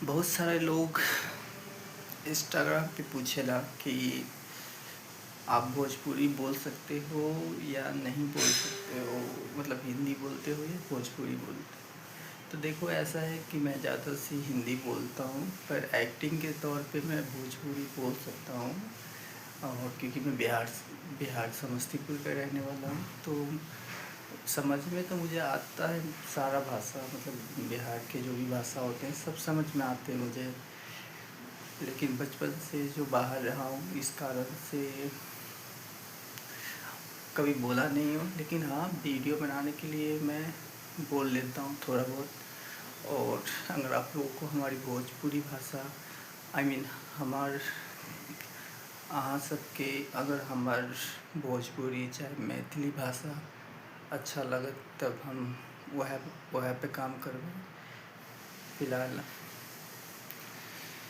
बहुत सारे लोग इंस्टाग्राम पे पूछेला कि आप भोजपुरी बोल सकते हो या नहीं बोल सकते हो, मतलब हिंदी बोलते हो या भोजपुरी बोलते हो। तो देखो, ऐसा है कि मैं ज़्यादा से हिंदी बोलता हूँ, पर एक्टिंग के तौर पे मैं भोजपुरी बोल सकता हूँ। और क्योंकि मैं बिहार समस्तीपुर का रहने वाला हूँ, तो समझ में तो मुझे आता है सारा भाषा, मतलब बिहार के जो भी भाषा होते हैं सब समझ में आते हैं मुझे। लेकिन बचपन से जो बाहर रहा हूँ, इस कारण से कभी बोला नहीं हूँ। लेकिन हाँ, वीडियो बनाने के लिए मैं बोल लेता हूँ थोड़ा बहुत। और अगर आप लोगों को हमारी भोजपुरी भाषा, आई मीन हमार अहाँ सबके अगर हमार भोजपुरी चाहे मैथिली भाषा अच्छा लगत, तब हम वह पे काम करबे। फिलहाल